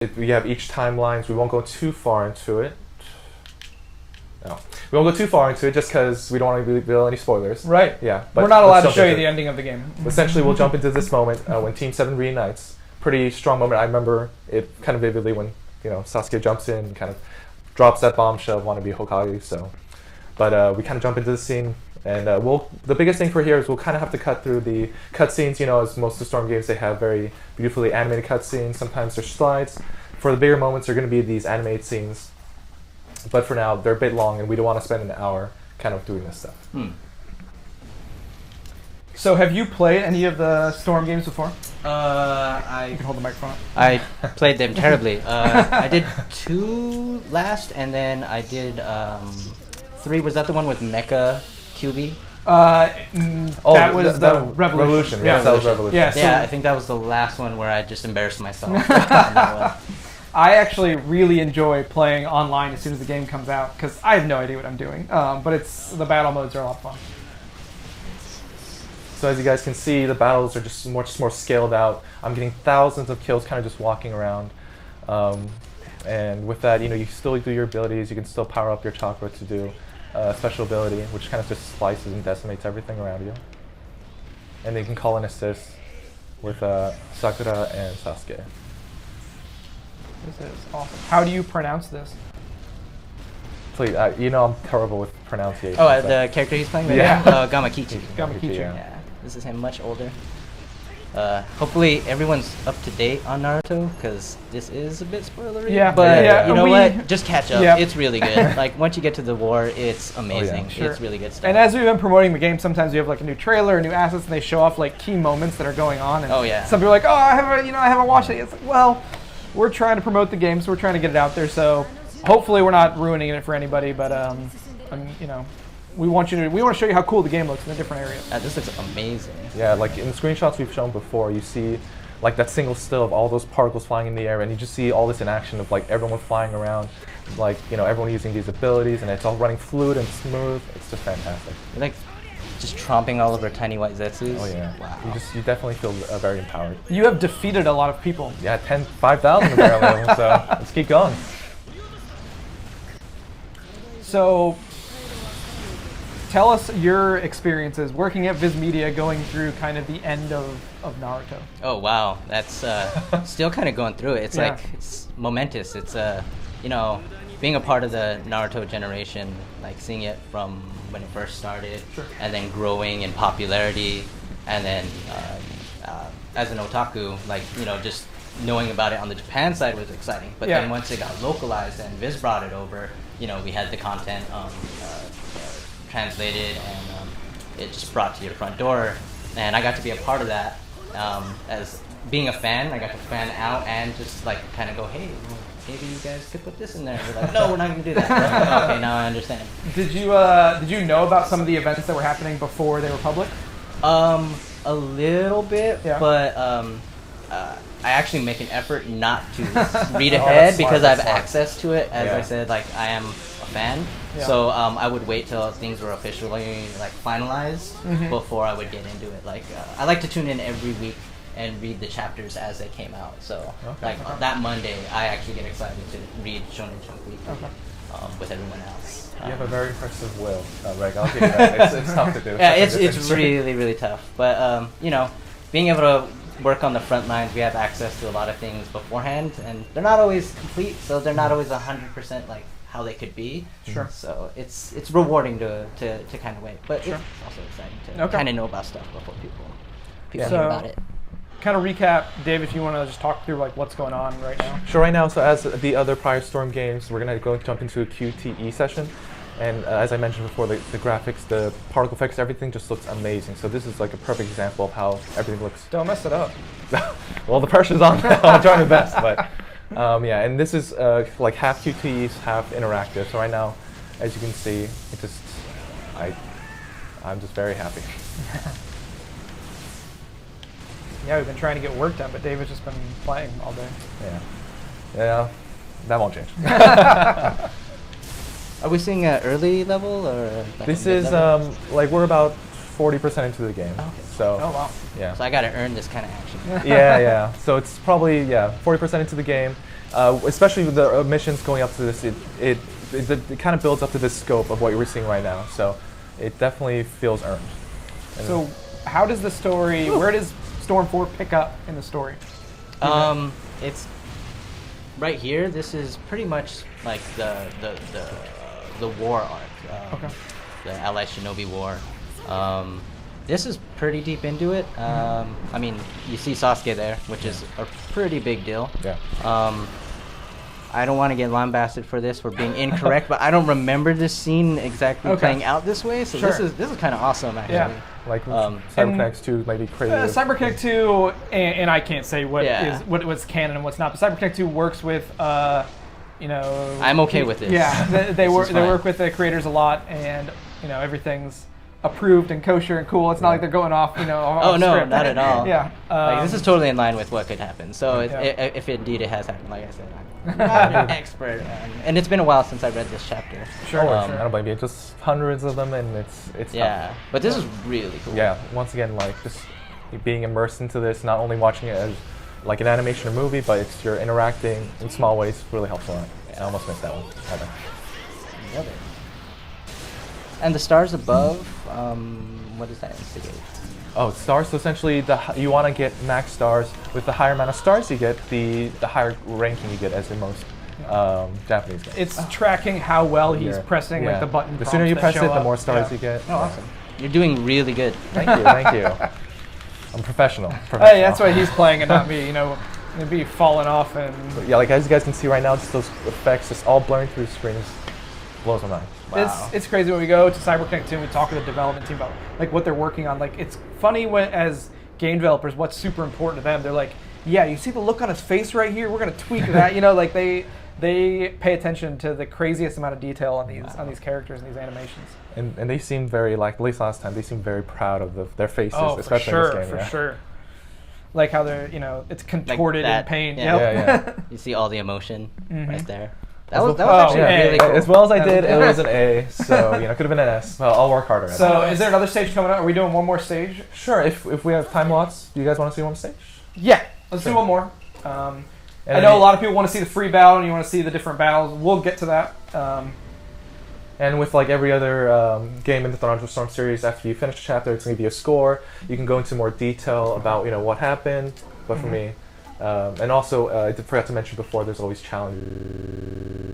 we have each timelines. We won't go too far into it. No, we won't go too far into it just because we don't want to reveal any spoilers. Right. Yeah. But we're not allowed to show you the ending of the game. Essentially, we'll jump into this moment when Team 7 reunites. Pretty strong moment. I remember it kind of vividly when Sasuke jumps in and kind of drops that bombshell of want to be Hokage. So, but we kind of jump into the scene, and the biggest thing for here is we'll kind of have to cut through the cutscenes. As most of the Storm games, they have very beautifully animated cutscenes. Sometimes there's slides. For the bigger moments, they're going to be these animated scenes. But for now, they're a bit long, and we don't want to spend an hour kind of doing this stuff. So have you played any of the Storm games before? You I can hold the microphone up. I played them terribly. I did 2 last, and then I did 3. Was that the one with Mecha QB? That was the Revolution. Yeah, that was Revolution. Yeah, so I think that was the last one where I just embarrassed myself. on that one. I actually really enjoy playing online as soon as the game comes out because I have no idea what I'm doing. But the battle modes are a lot of fun. So as you guys can see, the battles are just much more scaled out. I'm getting thousands of kills kind of just walking around. And with that, you still do your abilities. You can still power up your chakra to do a special ability, which kind of just slices and decimates everything around you. And then you can call an assist with Sakura and Sasuke. This is awesome. How do you pronounce this? Please, I'm terrible with pronunciation. Oh, the character he's playing? Yeah. Gamakichi. Gamakichi. Yeah. This is him much older. Hopefully everyone's up to date on Naruto, because this is a bit spoilery. Yeah. But Yeah. you know what? Just catch up. Yeah. It's really good. Like, once you get to the war, it's amazing. Sure. It's really good stuff. And as we've been promoting the game, sometimes we have like a new trailer or new assets, and they show off like key moments that are going on. And Oh, yeah. some people are like, oh, I haven't watched it. It's like, well, we're trying to promote the game, so we're trying to get it out there. So hopefully we're not ruining it for anybody, but we want to show you how cool the game looks in the different areas. This looks amazing. Yeah, like in the screenshots we've shown before, you see like that single still of all those particles flying in the air, and you just see all this in action of like everyone flying around, like everyone using these abilities, and it's all running fluid and smooth. It's just fantastic. You're like just tromping all over tiny white Zetsus. Oh yeah. Wow. You definitely feel very empowered. You have defeated a lot of people. Yeah, 5,000 apparently. So let's keep going. So tell us your experiences working at Viz Media, going through kind of the end of Naruto. Oh wow, that's still kind of going through it. It's Yeah. like it's momentous. It's being a part of the Naruto generation, like seeing it from when it first started, Sure. and then growing in popularity, and then as an otaku, like just knowing about it on the Japan side was exciting. But Yeah. then once it got localized and Viz brought it over, we had the content translated, and it just brought to your front door, and I got to be a part of that. As being a fan, I got to fan out and just like kind of go, hey, well, maybe you guys could put this in there. We're like, no, we're not going to do that. Like, okay, now I understand. Did you know about some of the events that were happening before they were public? A little bit, Yeah. but I actually make an effort not to read ahead because I have access to it. As I said, like I am a fan, Yeah. so I would wait till things were officially like finalized before I would get into it. Like I like to tune in every week and read the chapters as they came out. So that Monday, I actually get excited to read Shonen Jump Weekly with everyone else. You have a very impressive will, Reg. I'll give you that. It's tough to do. Yeah, it's really, really tough. But being able to work on the front lines, we have access to a lot of things beforehand, and they're not always complete, so they're not always 100% like how they could be. Sure. So it's rewarding to kind of wait, but Sure. it's also exciting to kind of know about stuff before people So- hear about it. Kind of recap, Dave, if you want to just talk through like what's going on right now. Sure, right now, so as the other prior Storm games, we're going to jump into a QTE session. And as I mentioned before, the graphics, the particle effects, everything just looks amazing. So this is like a perfect example of how everything looks. Don't mess it up. Well, the pressure's on. I'm trying my best. But yeah, and this is like half QTEs, half interactive. So right now, as you can see, it just, I'm just very happy. Yeah, we've been trying to get work done, but David's just been playing all day. Yeah, that won't change. Are we seeing an early level or? Like This a is mid-level? like we're about 40% into the game. Okay. So Oh wow. yeah. So I got to earn this kind of action. Yeah. So it's probably 40% into the game, especially with the missions going up to this, it kind of builds up to this scope of what you're seeing right now. So it definitely feels earned. And So how does the story? Where does Storm 4 pick up in the story? It's right here. This is pretty much like the war arc. Okay. The Allied Shinobi War. This is pretty deep into it. I mean, you see Sasuke there, which is a pretty big deal. Yeah. I don't want to get lambasted for this for being incorrect, but I don't remember this scene exactly playing out this way. So Sure. this is kind of awesome, actually. Yeah. Like CyberConnect 2 might be crazy. CyberConnect 2, and I can't say what Yeah. is what's canon and what's not, but CyberConnect 2 works with, I'm okay with this. Yeah, they This work is they fine. work with the creators a lot, and everything's approved and kosher and cool. It's not like they're going off, Oh off no, script. not at all. Yeah, Like, this is totally in line with what could happen. So Yeah. if indeed it has happened, like I said, I'm not an expert, and it's been a while since I read this chapter. Sure. I don't blame you. Just hundreds of them, and it's Yeah, tough. but this is really cool. Yeah. Once again, like just being immersed into this, not only watching it as like an animation or movie, but you're interacting in small ways. Really helps a lot. I almost missed that one. Love it. And the stars above, what does that instigate? Oh, stars. So essentially, you want to get max stars. With the higher amount of stars you get, the higher ranking you get as the most Japanese game. It's tracking how well he's Yeah. pressing like the button. The sooner you prompts press that it, show the up. more stars Yeah. you get. Oh, awesome. You're doing really good. Thank you, thank you. I'm professional. Hey, that's why he's playing and not me. It'd be falling off and. Yeah, like as you guys can see right now, just those effects, just all blurring through the screens, blows my mind. It's crazy when we go to CyberConnect 2 and we talk to the development team about like what they're working on. Like it's funny when as game developers, what's super important to them. They're like, yeah, you see the look on his face right here. We're gonna tweak that. Like they pay attention to the craziest amount of detail on these characters and these animations. And they seem very, like at least last time, they seem very proud of their faces, Oh, for especially sure, in this game. for Yeah. sure. Like how they're, it's contorted in that, pain. yeah. Yep. Yeah, You see all the emotion right there. That As was well- actually yeah. really cool. As well as I That did, was it good. was an A, so it could have been an S. Well, I'll work harder at it. So is there another stage coming up? Are we doing one more stage? Sure, if we have time lots, do you guys want to see one stage? Yeah, let's do Sure. one more. And I know a lot of people want to see the free battle and you want to see the different battles. We'll get to that. And with like every other game in the Naruto Storm series, after you finish a chapter, it's going to give you a score. You can go into more detail about what happened. But for me, and also I forgot to mention before, there's always challenges.